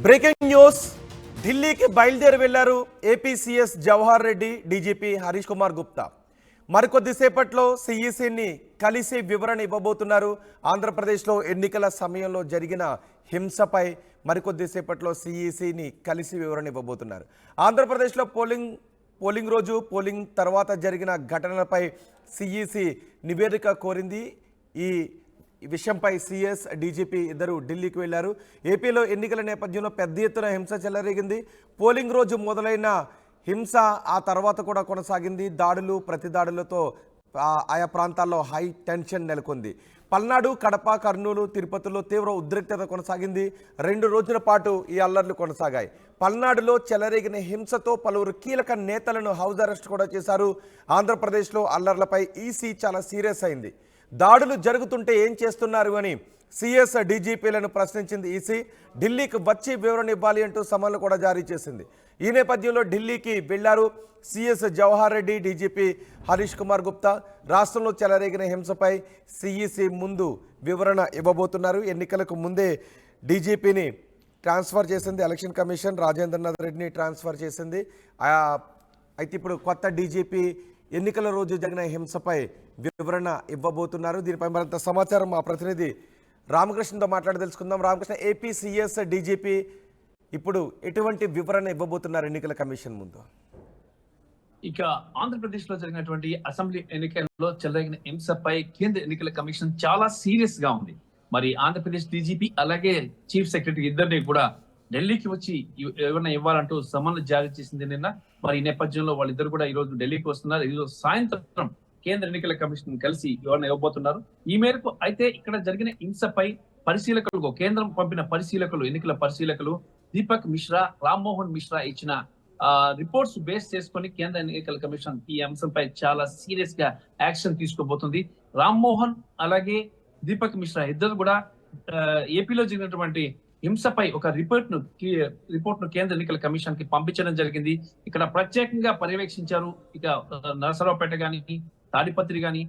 Breaking news. ఢిల్లీకి బయలుదేరి వెళ్లారు AP CS Jawahar Reddy, DGP Harish Kumar Gupta. మరికొద్దిసేపట్లో సీఈసీని కలిసి వివరణ ఇవ్వబోతున్నారు. ఆంధ్రప్రదేశ్లో ఎన్నికల సమయంలో జరిగిన హింసపై మరికొద్దిసేపట్లో సీఈసీని కలిసి వివరణ ఇవ్వబోతున్నారు. ఆంధ్రప్రదేశ్లో పోలింగ్ రోజు, పోలింగ్ తర్వాత జరిగిన ఘటనలపై సీఈసీ నివేదిక కోరింది. ఈ విషయంపై సీఎస్, డీజీపీ ఇద్దరు ఢిల్లీకి వెళ్లారు. ఏపీలో ఎన్నికల నేపథ్యంలో పెద్ద ఎత్తున హింస చెలరేగింది. పోలింగ్ రోజు మొదలైన హింస ఆ తర్వాత కూడా కొనసాగింది. దాడులు, ప్రతిదాడులతో ఆయా ప్రాంతాల్లో హై టెన్షన్ నెలకొంది. పల్నాడు, కడప, కర్నూలు, తిరుపతిలో తీవ్ర ఉద్రిక్తత కొనసాగింది. 2 రోజుల పాటు ఈ అల్లర్లు కొనసాగాయి. పల్నాడులో చెలరేగిన హింసతో పలువురు కీలక నేతలను హౌస్ అరెస్ట్ కూడా చేశారు. ఆంధ్రప్రదేశ్లో అల్లర్లపై ఈసీ చాలా సీరియస్ అయింది. దాడులు జరుగుతుంటే ఏం చేస్తున్నారు అని సీఎస్, డీజీపీలను ప్రశ్నించింది ఈసీ. ఢిల్లీకి వచ్చి వివరణ ఇవ్వాలి అంటూ సమన్లు కూడా జారీ చేసింది. ఈ నేపథ్యంలో ఢిల్లీకి వెళ్లారు సీఎస్ జవహర్ రెడ్డి, డీజీపీ హరీష్ కుమార్ గుప్తా. రాష్ట్రంలో చెలరేగిన హింసపై సీఈసీ ముందు వివరణ ఇవ్వబోతున్నారు. ఎన్నికలకు ముందే డీజీపీని ట్రాన్స్ఫర్ చేసింది ఎలక్షన్ కమిషన్, రాజేంద్రనాథ్ రెడ్డిని ట్రాన్స్ఫర్ చేసింది. అయితే ఇప్పుడు కొత్త డీజీపీ ఎన్నికల రోజు జరిగిన హింసపై వివరణ ఇవ్వబోతున్నారు. దీనిపై మరింత సమాచారం మా ప్రతినిధి రామకృష్ణతో మాట్లాడి తెలుసుకుందాం. రామకృష్ణ, ఏపీ సీఎస్, డీజీపీ ఇప్పుడు ఎటువంటి వివరణ ఇవ్వబోతున్నారు ఎన్నికల కమిషన్ ముందు? ఇక ఆంధ్రప్రదేశ్ లో జరిగినటువంటి అసెంబ్లీ ఎన్నికల్లో చెలరేగిన హింసపై కేంద్ర ఎన్నికల కమిషన్ చాలా సీరియస్ గా ఉంది. మరి ఆంధ్రప్రదేశ్ డీజీపీ అలాగే చీఫ్ సెక్రటరీ ఇద్దరిని కూడా ఢిల్లీకి వచ్చి ఎవరైనా ఇవ్వాలంటూ సమన్లు జారీ చేసింది నిన్న. మరి ఈ నేపథ్యంలో వాళ్ళిద్దరు కూడా ఈ రోజు ఢిల్లీకి వస్తున్నారు. ఈ రోజు సాయంత్రం కేంద్ర ఎన్నికల కమిషన్ కలిసి ఎవరైనా ఇవ్వబోతున్నారు. ఈ మేరకు అయితే ఇక్కడ జరిగిన హింసపై పరిశీలకులు, కేంద్రం పంపిన పరిశీలకులు, ఎన్నికల పరిశీలకులు దీపక్ మిశ్రా, రామ్మోహన్ మిశ్రా ఇచ్చిన రిపోర్ట్స్ బేస్ చేసుకొని కేంద్ర ఎన్నికల కమిషన్ ఈ అంశంపై చాలా సీరియస్ గా యాక్షన్ తీసుకోబోతుంది. రామ్మోహన్ అలాగే దీపక్ మిశ్రా ఇద్దరు కూడా ఏపీలో జరిగినటువంటి హింసపై ఒక రిపోర్ట్ ను కేంద్ర ఎన్నికల కమిషన్ కి పంపించడం జరిగింది. ఇక్కడ ప్రత్యేకంగా పర్యవేక్షించారు. ఇక నరసరావుపేట గాని, తాడిపత్రి గాని,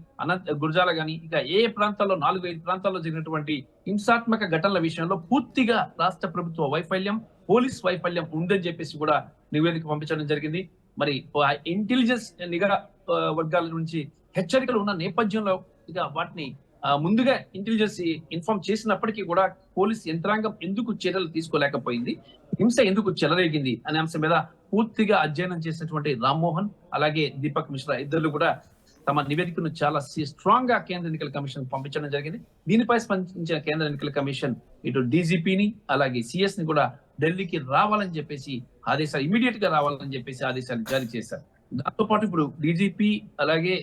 గురజాల గాని, ఇక ఏ ప్రాంతాల్లో 4-5 ప్రాంతాల్లో జరిగినటువంటి హింసాత్మక ఘటనల విషయంలో పూర్తిగా రాష్ట్ర ప్రభుత్వ వైఫల్యం, పోలీస్ వైఫల్యం ఉందని చెప్పేసి కూడా నివేదిక పంపించడం జరిగింది. మరి ఇంటెలిజెన్స్ నిఘా వర్గాల నుంచి హెచ్చరికలు ఉన్న నేపథ్యంలో ఇక వాటిని ముందుగా ఇంటెలిజెన్స్ ఇన్ఫార్మ్ చేసినప్పటికీ కూడా పోలీస్ యంత్రాంగం ఎందుకు చర్యలు తీసుకోలేకపోయింది, హింస ఎందుకు చెలరేగింది అనే అంశం మీద పూర్తిగా అధ్యయనం చేసినటువంటి రామ్మోహన్ అలాగే దీపక్ మిశ్రా ఇద్దరు కూడా తమ నివేదికను చాలా స్ట్రాంగ్ గా కేంద్ర ఎన్నికల కమిషన్ పంపించడం జరిగింది. దీనిపై స్పందించిన కేంద్ర ఎన్నికల కమిషన్ ఇటు డీజీపీని అలాగే సిఎస్ ని కూడా ఢిల్లీకి రావాలని చెప్పేసి ఆదేశాలు, ఇమీడియట్ గా రావాలని చెప్పేసి ఆదేశాలు జారీ చేశారు. దాంతో పాటు ఇప్పుడు డీజీపీ అలాగే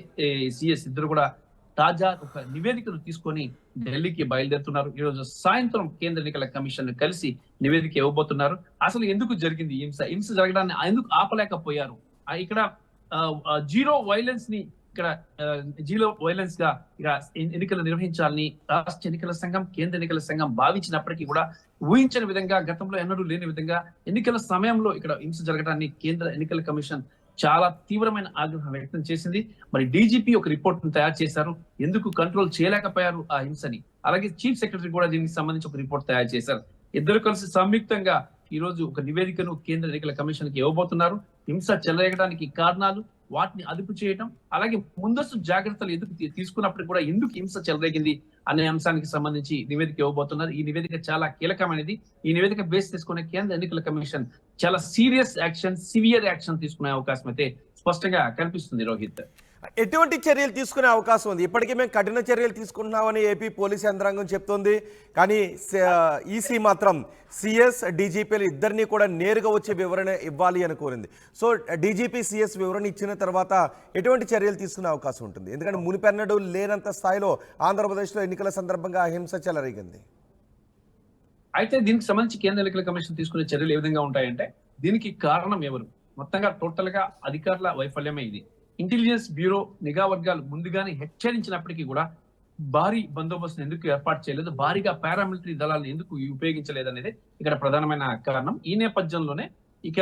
సిఎస్ ఇద్దరు కూడా తాజా ఒక నివేదికను తీసుకొని ఢిల్లీకి బయలుదేరుతున్నారు. ఈ రోజు సాయంత్రం కేంద్ర ఎన్నికల కమిషన్ కలిసి నివేదిక ఇవ్వబోతున్నారు. అసలు ఎందుకు జరిగింది హింస జరగడాన్ని ఎందుకు ఆపలేకపోయారు, ఇక్కడ జీరో వైలెన్స్ ని గా ఇక ఎన్నికలు నిర్వహించాలని రాష్ట్ర ఎన్నికల సంఘం, కేంద్ర ఎన్నికల సంఘం భావించినప్పటికీ కూడా ఊహించని విధంగా, గతంలో ఎన్నడూ లేని విధంగా ఎన్నికల సమయంలో ఇక్కడ హింస జరగడాన్ని కేంద్ర ఎన్నికల కమిషన్ చాలా తీవ్రమైన ఆగ్రహం వ్యక్తం చేసింది. మరి డీజీపీ ఒక రిపోర్ట్ ను తయారు చేశారు, ఎందుకు కంట్రోల్ చేయలేకపోయారు ఆ హింసని. అలాగే చీఫ్ సెక్రటరీ కూడా దీనికి సంబంధించి ఒక రిపోర్ట్ తయారు చేశారు. ఇద్దరు కలిసి సంయుక్తంగా ఈ రోజు ఒక నివేదికను కేంద్ర ఎన్నికల కమిషన్ కి ఇవ్వబోతున్నారు. హింస చెలరేగడానికి కారణాలు, వాటిని అదుపు చేయడం, అలాగే ముందస్తు జాగ్రత్తలు ఎందుకు తీసుకున్నప్పటికీ కూడా ఎందుకు హింస చెలరేగింది అనే అంశానికి సంబంధించి నివేదిక ఇవ్వబోతున్నారు. ఈ నివేదిక చాలా కీలకమైనది. ఈ నివేదిక బేస్ చేసుకునే కేంద్ర ఎన్నికల కమిషన్ చాలా సీరియస్ యాక్షన్, సివియర్ యాక్షన్ తీసుకునే అవకాశం అయితే స్పష్టంగా కనిపిస్తుంది. రోహిత్, ఎటువంటి చర్యలు తీసుకునే అవకాశం ఉంది? ఇప్పటికీ మేము కఠిన చర్యలు తీసుకుంటున్నామని ఏపీ పోలీస్ యంత్రాంగం చెప్తోంది. కానీ ఈసీ మాత్రం సిఎస్, డీజీపీలు ఇద్దరిని కూడా నేరుగా వచ్చి వివరణ ఇవ్వాలి అని కోరింది. సో డీజీపీ, సిఎస్ వివరణ ఇచ్చిన తర్వాత ఎటువంటి చర్యలు తీసుకునే అవకాశం ఉంటుంది? ఎందుకంటే మునిపెన్నడూ లేనంత స్థాయిలో ఆంధ్రప్రదేశ్లో ఎన్నికల సందర్భంగా హింస చెలరేగింది. అయితే దీనికి సంబంధించి కేంద్ర ఎన్నికల కమిషన్ తీసుకునే చర్యలు ఏ విధంగా ఉంటాయంటే, దీనికి కారణం ఎవరు? మొత్తంగా టోటల్ గా అధికారుల వైఫల్యమే ఇది. ఇంటెలిజెన్స్ బ్యూరో నిఘా వర్గాలు ముందుగానే హెచ్చరించినప్పటికీ కూడా భారీ బందోబస్తును ఎందుకు ఏర్పాటు చేయలేదు, భారీగా పారామిలిటరీ దళాలను ఎందుకు ఉపయోగించలేదు అనేది ఇక్కడ ప్రధానమైన కారణం. ఈ నేపథ్యంలోనే ఇక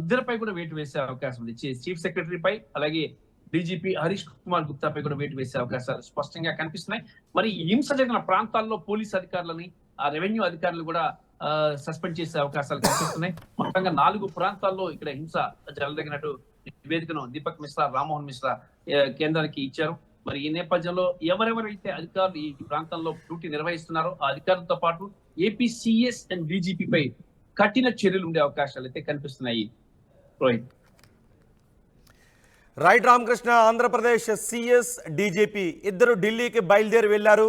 ఇద్దరిపై కూడా వేటు వేసే అవకాశం ఉంది. చీఫ్ సెక్రటరీపై అలాగే డీజీపీ హరీష్ కుమార్ గుప్తాపై కూడా వేటు వేసే అవకాశాలు స్పష్టంగా కనిపిస్తున్నాయి. మరి హింస జరిగిన ప్రాంతాల్లో పోలీస్ అధికారులని, రెవెన్యూ అధికారులు కూడా సస్పెండ్ చేసే అవకాశాలు కనిపిస్తున్నాయి. మొత్తంగా 4 ప్రాంతాల్లో ఇక్కడ హింస జరగదగినట్టు నివేదికను దీపక్ మిశ్రా, రామ్మోహన్ మిశ్రా కేంద్రానికి ఇచ్చారు. మరి ఈ నేపథ్యంలో ఎవరెవరైతే అధికారులు ఈ ప్రాంతంలో డ్యూటీ నిర్వహిస్తున్నారో ఆ అధికారులతో పాటు ఏపీసీఎస్ అండ్ డీజీపీ పై కఠిన చర్యలు ఉండే అవకాశాలు అయితే కనిపిస్తున్నాయి. Rohit. Right Ramakrishna, Andhra Pradesh CS DGP ఇద్దరు ఢిల్లీకి బయలుదేరి వెళ్లారు.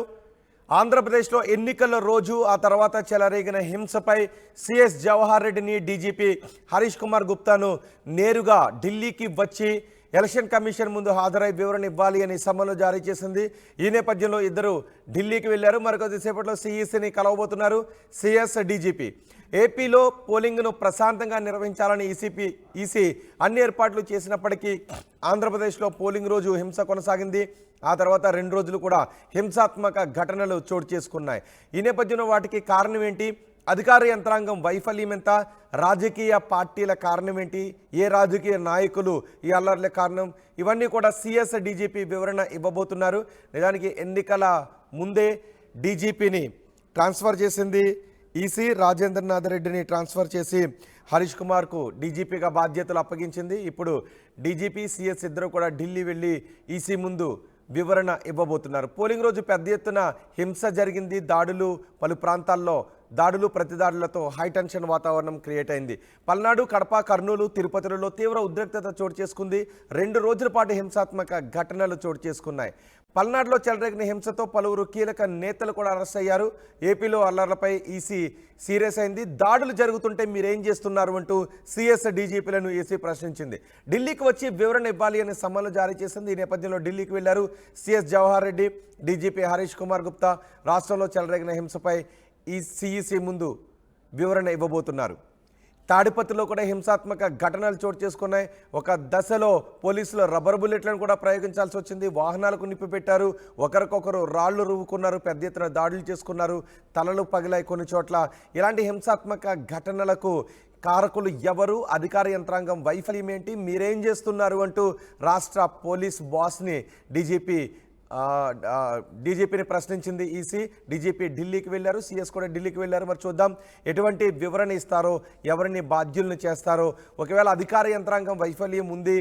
ఆంధ్రప్రదేశ్లో ఎన్నికల రోజు ఆ తర్వాత చెలరేగిన హింసపై సిఎస్ జవహర్ రెడ్డిని డీజీపీ హరీష్ కుమార్ గుప్తాను నేరుగా ఢిల్లీకి వచ్చి ఎలక్షన్ కమిషన్ ముందు హాజరై వివరణ ఇవ్వాలి అని సమన్లు జారీ చేసింది. ఈ నేపథ్యంలో ఇద్దరు ఢిల్లీకి వెళ్లారు. మరికొద్దిసేపట్లో సిఈసిని కలవబోతున్నారు సిఎస్ డీజీపీ. ఏపీలో పోలింగ్ను ప్రశాంతంగా నిర్వహించాలని ఈసీ అన్ని ఏర్పాట్లు చేసినప్పటికీ ఆంధ్రప్రదేశ్లో పోలింగ్ రోజు హింస కొనసాగింది. ఆ తర్వాత 2 రోజులు కూడా హింసాత్మక ఘటనలు చోటు చేసుకున్నాయి. ఈ నేపథ్యంలో వాటికి కారణం ఏంటి? అధికార యంత్రాంగం వైఫల్యం ఎంత? రాజకీయ పార్టీల కారణం ఏంటి? ఏ రాజకీయ నాయకులు ఈ అల్లర్ల కారణం? ఇవన్నీ కూడా సిఎస్ డీజీపీ వివరణ ఇవ్వబోతున్నారు. నిజానికి ఎన్నికల ముందే డీజీపీని ట్రాన్స్ఫర్ చేసింది ఈసీ. రాజేంద్రనాథ్ రెడ్డిని ట్రాన్స్ఫర్ చేసి హరీష్ కుమార్కు డీజీపీగా బాధ్యతలు అప్పగించింది. ఇప్పుడు డీజీపీ సిఎస్ ఇద్దరు కూడా ఢిల్లీ వెళ్ళి ఈసీ ముందు వివరణ ఇవ్వబోతున్నారు. పోలింగ్ రోజు పెద్ద ఎత్తున హింస జరిగింది. దాడులు, పలు ప్రాంతాల్లో దాడులు, ప్రతిదాడులతో హైటెన్షన్ వాతావరణం క్రియేట్ అయింది. పల్నాడు, కడప, కర్నూలు, తిరుపతిలో తీవ్ర ఉద్రిక్తత చోటు చేసుకుంది. 2 రోజుల పాటు హింసాత్మక ఘటనలు చోటు చేసుకున్నాయి. పల్నాడులో చెలరేగిన హింసతో పలువురు కీలక నేతలు కూడా అరెస్ట్ అయ్యారు. ఏపీలో అల్లర్లపై ఈసీ సీరియస్ అయింది. దాడులు జరుగుతుంటే మీరేం చేస్తున్నారు అంటూ సిఎస్ డీజీపీలను ఈసీ ప్రశ్నించింది. ఢిల్లీకి వచ్చి వివరణ ఇవ్వాలి అనే సమన్లు జారీ చేసింది. ఈ నేపథ్యంలో ఢిల్లీకి వెళ్లారు సిఎస్ జవహర్ రెడ్డి, డీజీపీ హరీష్ కుమార్ గుప్తా. రాష్ట్రంలో చెలరేగిన హింసపై ఈ సిఈసి ముందు వివరణ ఇవ్వబోతున్నారు. తాడిపత్రిలో కూడా హింసాత్మక ఘటనలు చోటు చేసుకున్నాయి. ఒక దశలో పోలీసులు రబ్బర్ బుల్లెట్లను కూడా ప్రయోగించాల్సి వచ్చింది. వాహనాలకు నిప్పు పెట్టారు, ఒకరికొకరు రాళ్లు రువ్వుకున్నారు, పెద్ద ఎత్తున దాడులు చేసుకున్నారు, తలలు పగిలాయి కొన్ని చోట్ల. ఇలాంటి హింసాత్మక ఘటనలకు కారకులు ఎవరు? అధికార యంత్రాంగం వైఫల్యం ఏంటి? మీరేం చేస్తున్నారు అంటూ రాష్ట్ర పోలీస్ బాస్ని డీజీపీని ప్రశ్నించింది ఈసీ. డీజీపీ ఢిల్లీకి వెళ్ళారు, సిఎస్ కూడా ఢిల్లీకి వెళ్ళారు. మరి చూద్దాం ఎటువంటి వివరణ ఇస్తారో, ఎవరిని బాధ్యుల్ని చేస్తారో. ఒకవేళ అధికార యంత్రాంగం వైఫల్యం ఉంది,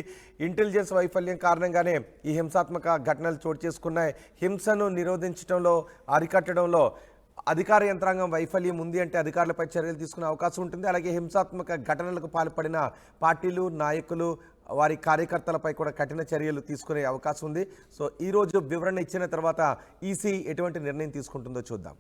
ఇంటెలిజెన్స్ వైఫల్యం కారణంగానే ఈ హింసాత్మక ఘటనలు చోటు చేసుకున్నాయి. హింసను నిరోధించడంలో, అరికట్టడంలో అధికార యంత్రాంగం వైఫల్యం ఉంది అంటే అధికారులపై చర్యలు తీసుకునే అవకాశం ఉంటుంది. అలాగే హింసాత్మక ఘటనలకు పాల్పడిన పార్టీలు, నాయకులు, వారి కార్యకర్తలపై కూడా కఠిన చర్యలు తీసుకునే అవకాశం ఉంది. సో ఈరోజు వివరణ ఇచ్చిన తర్వాత ఈసీ ఎటువంటి నిర్ణయం తీసుకుంటుందో చూద్దాం.